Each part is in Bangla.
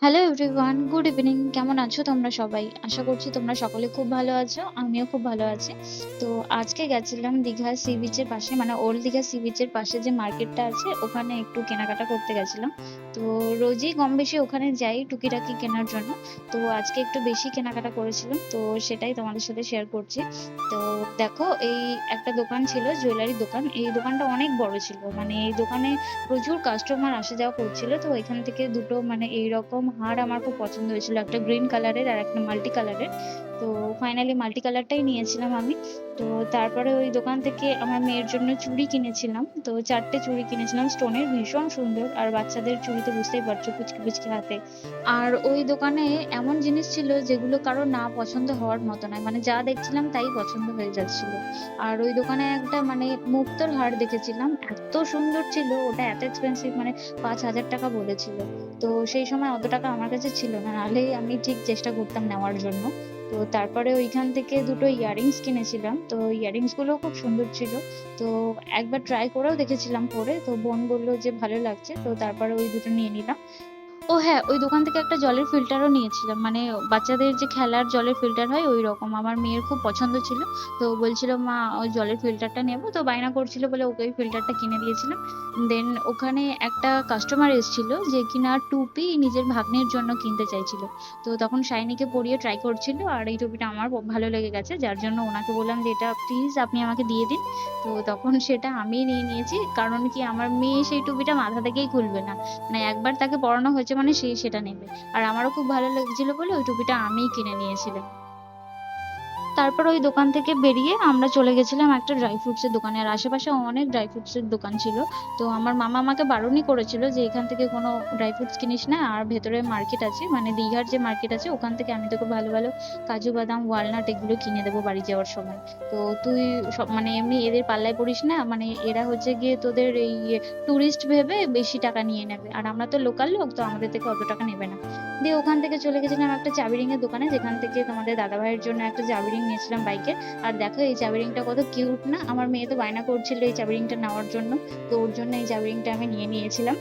Hello everyone, good evening. কেমন আছো তোমরা সবাই? আশা করছি তোমরা সকলে খুব ভালো আছো। আমিও খুব ভালো আছি। তো আজকে গেছিলাম দীঘা সি বিচের পাশে, মানে ওল্ড দীঘা সি বিচের পাশে যে মার্কেটটা আছে ওখানে একটু কেনাকাটা করতে গেছিলাম। তো রোজই কম বেশি ওখানে যাই টুকিটাকি কেনার জন্য। তো আজকে একটু বেশি কেনাকাটা করেছিলাম, তো সেটাই তোমাদের সাথে শেয়ার করছি। তো দেখো, এই একটা দোকান ছিল, জুয়েলারি দোকান। এই দোকানটা অনেক বড় ছিল, মানে এই দোকানে প্রচুর কাস্টমার আসা যাওয়া করছিল। তো এখান থেকে দুটো মানে এইরকম হার আমার খুব পছন্দ হয়েছিল, একটা গ্রিন কালারের আর একটা মাল্টি কালারের। তো ফাইনালি মাল্টি কালারটাই নিয়েছিলাম আমি। তো তারপরে ওই দোকান থেকে আমার মেয়ের জন্য চুড়ি কিনেছিলাম, তো 4টে চুড়ি কিনেছিলাম স্টোনের, ভীষণ সুন্দর। আর বাচ্চাদের চুড়ি তো বুঝতেই পারছো, পুচকি পুচকি হাতে। আর ওই দোকানে এমন জিনিস ছিল যেগুলো কারো না পছন্দ হওয়ার মতো নয়, মানে যা দেখছিলাম তাই পছন্দ হয়ে যাচ্ছিল। আর ওই দোকানে একটা মানে মুক্তোর হার দেখেছিলাম, এত সুন্দর ছিল। ওটা এত এক্সপেন্সিভ, মানে 5,000 টাকা বলেছিল। তো সেই সময় অত টাকা আমার কাছে ছিল না, নাহলে আমি ঠিক চেষ্টা করতাম নেওয়ার জন্য। তো তারপরে ওইখান থেকে দুটো ইয়াররিংস কিনেছিলাম, তো ইয়াররিংস গুলো খুব সুন্দর ছিল। তো একবার ট্রাই করেও দেখেছিলাম পরে, তো বোন বললো যে ভালো লাগছে, তো তারপরে ওই দুটো নিয়ে নিলাম। ও হ্যাঁ, ওই দোকান থেকে একটা জলের ফিল্টারও নিয়েছিলাম, মানে বাচ্চাদের যে খেলার জলের ফিল্টার হয় ওই রকম, আমার মেয়ের খুব পছন্দ ছিল। তো বলছিল মা ওই জলের ফিল্টারটা নেবো, তো বায়না করছিল বলে ওকে ওই ফিল্টারটা কিনে দিয়েছিলাম। দেন ওখানে একটা কাস্টমার এসেছিল যে কিনা টুপি নিজের ভাগ্নের জন্য কিনতে চাইছিল। তো তখন শাইনিকে পরিয়ে ট্রাই করছিল, আর এই টুপিটা আমার ভালো লেগে গেছে, যার জন্য ওনাকে বললাম যে এটা প্লিজ আপনি আমাকে দিয়ে দিন। তো তখন সেটা আমি নিয়ে নিয়েছি, কারণ কি আমার মেয়ে সেই টুপিটা মাথা থেকেই খুলবে না, মানে একবার তাকে পড়ানো হয়েছে মানে সে সেটা নেবে। আর আমারও খুব ভালো লাগছিল বলে ওই টুপিটা আমিই কিনে নিয়েছিলাম। তারপর ওই দোকান থেকে বেরিয়ে আমরা চলে গেছিলাম একটা ড্রাই ফ্রুটস এর দোকানে, আর আশেপাশে অনেক ড্রাই ফ্রুটস এর দোকান ছিল। তো আমার মামা আমাকে বারণই করেছিল যে এখান থেকে কোনো ড্রাই ফ্রুটস কিনিস না, আর ভেতরে মার্কেট আছে, মানে দীঘার যে মার্কেট আছে ওখান থেকে আমি তোকে ভালো ভালো কাজু বাদাম ওয়ালনাট এগুলো কিনে দেবো বাড়ি যাওয়ার সময়। তো তুই সব মানে এমনি এদের পাল্লায় পড়িস না, মানে এরা হচ্ছে গিয়ে তোদের এই টুরিস্ট ভেবে বেশি টাকা নিয়ে নেবে, আর আমরা তো লোকাল লোক, তো আমাদের থেকে অত টাকা নেবে না। দিয়ে ওখান থেকে চলে গেছিলাম একটা চাবি রিং এর দোকানে, যেখান থেকে তোমাদের দাদা ভাইয়ের জন্য একটা চাবি রিং নিয়েছিলাম বাইকে। আর দেখো এই চাবি রিংটা কত কিউট না, আমার মেয়ে তো বায়না করছিল এই চাবি রিংটা নেওয়ার জন্য। তো ওর জন্য এই চাবি রিংটা আমি নিয়ে নিয়েছিলাম।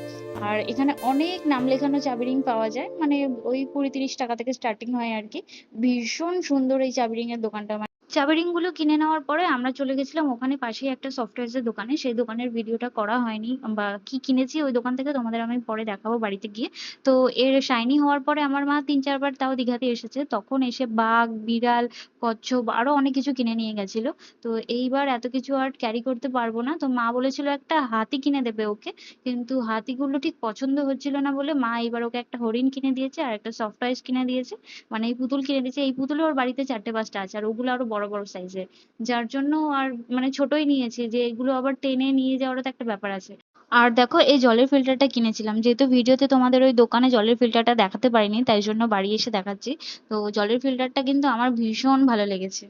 আর এখানে অনেক নাম লেখানো চাবি রিং পাওয়া যায়, মানে ওই 20-30 টাকা থেকে স্টার্টিং হয় আর কি। ভীষণ সুন্দর এই চাবি রিং এর দোকানটা। চাবি রিং গুলো কিনে নেওয়ার পরে আমরা চলে গেছিলাম ওখানে পাশেই একটা সফটওয়্যার এর দোকানে, সেই দোকানের ভিডিওটা করা হয়নি, বা কি কিনেছি ওই দোকান থেকে তোমাদের আমি পরে দেখাবো বাড়িতে গিয়ে। তো এর শাইনি হওয়ার পরে আমার মা 3-4 বার তাও দীঘাতে এসেছে, তখন এসে বাঘ, বিড়াল, কচ্ছপ আরো অনেক কিছু কিনে নিয়ে গেছিল। তো এইবার এত কিছু আর ক্যারি করতে পারবো না, তো মা বলেছিল একটা হাতি কিনে দেবে ওকে। কিন্তু হাতিগুলো ঠিক পছন্দ হচ্ছিল না বলে মা এবার ওকে একটা হরিণ কিনে দিয়েছে আর একটা সফট টয়েস কিনে দিয়েছে। মানে এই পুতুল কিনে দিয়েছে, এই পুতুলে ওর বাড়িতে 4টে 5টা আছে, আর ওগুলো আরো বড় বড় সাইজের। যার জন্য আর মানে ছোটই নিয়েছি, যে এগুলো আবার টেনে নিয়ে যাওয়ারও তো একটা ব্যাপার আছে। আর দেখো এই জলের ফিল্টারটা কিনেছিলাম, যেহেতু ভিডিওতে তোমাদের ওই দোকানে জলের ফিল্টারটা দেখাতে পারিনি, তাই জন্য বাড়ি এসে দেখাচ্ছি। তো জলের ফিল্টারটা কিন্তু আমার ভীষণ ভালো লেগেছে।